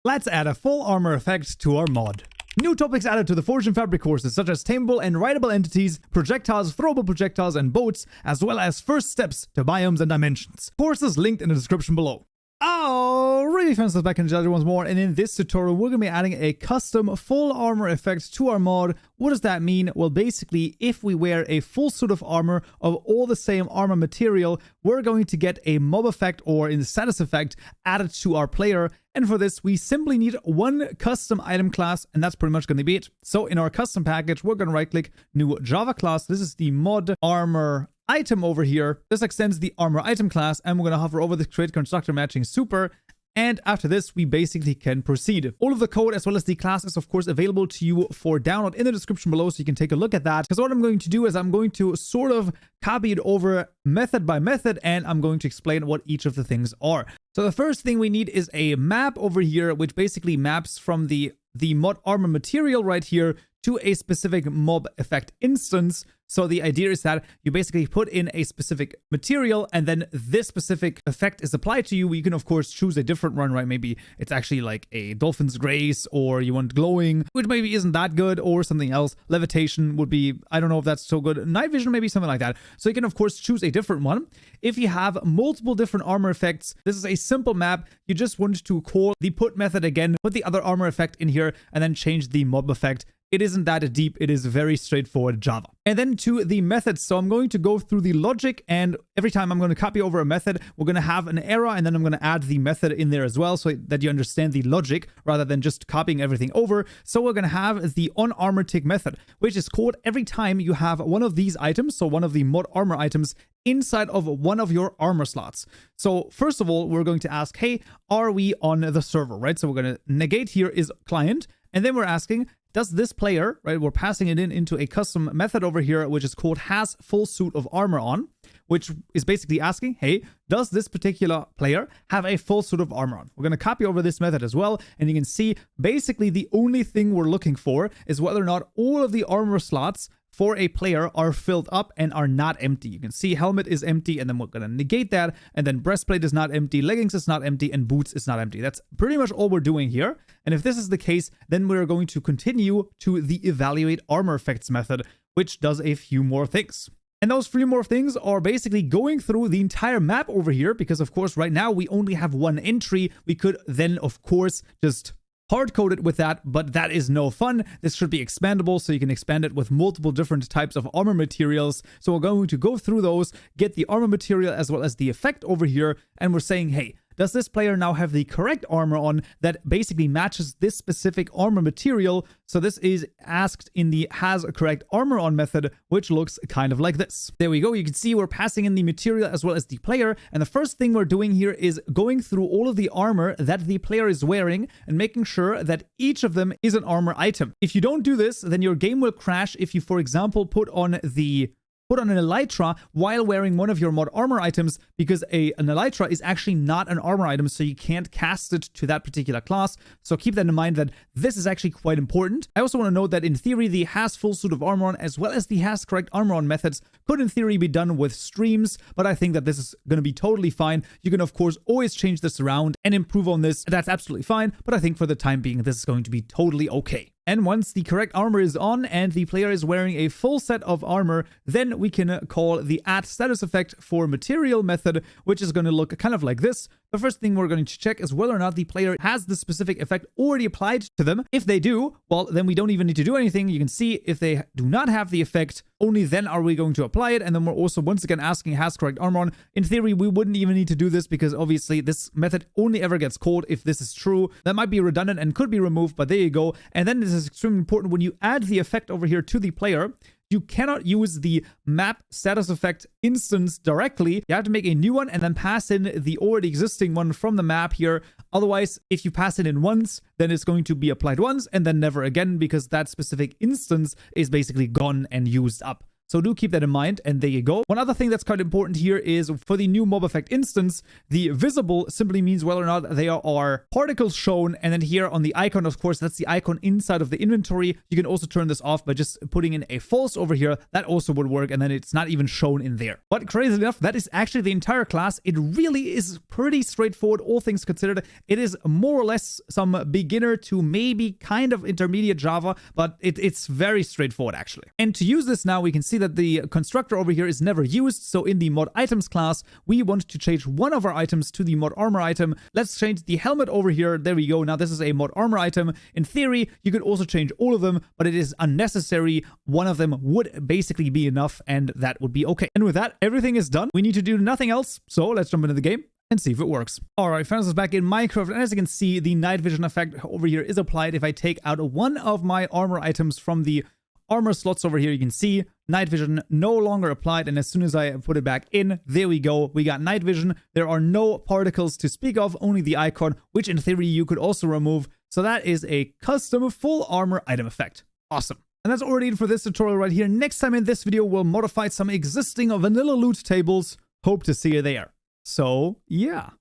Let's add a full armor effect to our mod. New topics added to the Forge and Fabric courses, such as tameable and rideable entities, projectiles, throwable projectiles, and boats, as well as first steps to biomes and dimensions. Courses linked in the description below. Oh, really fancy back in the once more, and in this tutorial we're going to be adding a custom full armor effect to our mod. What does that mean? Well, basically, if we wear a full suit of armor of all the same armor material, we're going to get a mob effect or in the status effect added to our player. And for this, we simply need one custom item class, and that's pretty much going to be it. So in our custom package, we're going to right click new Java class. This is the mod armor item over here. This extends the armor item class, and we're going to hover over the create constructor matching super. And after this, we basically can proceed. All of the code as well as the class is of course available to you for download in the description below, so you can take a look at that. Because what I'm going to do is I'm going to sort of copy it over method by method, and I'm going to explain what each of the things are. So the first thing we need is a map over here, which basically maps from the mod armor material right here to a specific mob effect instance. So the idea is that you basically put in a specific material, and then this specific effect is applied to you. You can of course choose a different one, right? Maybe it's actually like a dolphin's grace, or you want glowing, which maybe isn't that good, or something else. Levitation would be, I don't know if that's so good. Night vision, maybe something like that. So you can of course choose a different one. If you have multiple different armor effects, this is a simple map. You just want to call the put method again, put the other armor effect in here, and then change the mob effect. It isn't that deep. It is very straightforward Java. And then to the methods. So I'm going to go through the logic, and every time I'm going to copy over a method, we're going to have an error, and then I'm going to add the method in there as well, so that you understand the logic rather than just copying everything over. So we're going to have the onArmorTick method, which is called every time you have one of these items, so one of the mod armor items, inside of one of your armor slots. So first of all, we're going to ask, hey, are we on the server, right? So we're going to negate here is client, and then we're asking, does this player, right, we're passing it into a custom method over here, which is called has full suit of armor on, which is basically asking, hey, does this particular player have a full suit of armor on? We're going to copy over this method as well, and you can see basically the only thing we're looking for is whether or not all of the armor slots for a player are filled up and are not empty. You can see helmet is empty, and then we're going to negate that, and then breastplate is not empty, leggings is not empty, and boots is not empty. That's pretty much all we're doing here. And if this is the case, then we're going to continue to the evaluate armor effects method, which does a few more things. And those three more things are basically going through the entire map over here, because of course right now we only have one entry. We could then of course just hard-code it with that, but that is no fun. This should be expandable, so you can expand it with multiple different types of armor materials. So we're going to go through those, get the armor material as well as the effect over here, and we're saying, hey, does this player now have the correct armor on that basically matches this specific armor material? So this is asked in the has a correct armor on method, which looks kind of like this. There we go. You can see we're passing in the material as well as the player. And the first thing we're doing here is going through all of the armor that the player is wearing and making sure that each of them is an armor item. If you don't do this, then your game will crash if you, for example, put on an elytra while wearing one of your mod armor items, because an elytra is actually not an armor item, so you can't cast it to that particular class. So keep that in mind, that this is actually quite important. I also want to note that in theory, the has full suit of armor on as well as the has correct armor on methods could in theory be done with streams, but I think that this is going to be totally fine. You can of course always change this around and improve on this. That's absolutely fine, but I think for the time being, this is going to be totally okay. And once the correct armor is on and the player is wearing a full set of armor, then we can call the add status effect for material method, which is going to look kind of like this. The first thing we're going to check is whether or not the player has the specific effect already applied to them. If they do, well, then we don't even need to do anything. You can see if they do not have the effect, only then are we going to apply it. And then we're also once again asking has correct armor on. In theory, we wouldn't even need to do this, because obviously this method only ever gets called if this is true. That might be redundant and could be removed, but there you go. And then this is extremely important. When you add the effect over here to the player, you cannot use the map status effect instance directly. You have to make a new one and then pass in the already existing one from the map here. Otherwise, if you pass it in once, then it's going to be applied once and then never again, because that specific instance is basically gone and used up. So do keep that in mind, and there you go. One other thing that's quite important here is for the new mob effect instance, the visible simply means whether or not there are particles shown, and then here on the icon, of course, that's the icon inside of the inventory. You can also turn this off by just putting in a false over here. That also would work, and then it's not even shown in there. But crazy enough, that is actually the entire class. It really is pretty straightforward, all things considered. It is more or less some beginner to maybe kind of intermediate Java, but it's very straightforward actually. And to use this now, we can see that the constructor over here is never used. So in the mod items class, we want to change one of our items to the mod armor item. Let's change the helmet over here. There we go. Now this is a mod armor item. In theory, you could also change all of them, but it is unnecessary. One of them would basically be enough, and that would be okay. And with that, everything is done. We need to do nothing else. So let's jump into the game and see if it works. Alright, found us back in Minecraft, and as you can see, the night vision effect over here is applied. If I take out one of my armor items from the armor slots over here, you can see night vision no longer applied, and as soon as I put it back in, there we go, we got night vision. There are no particles to speak of, only the icon, which in theory you could also remove. So that is a custom full armor item effect. Awesome. And that's already it for this tutorial right here. Next time in this video, we'll modify some existing vanilla loot tables. Hope to see you there. So, yeah.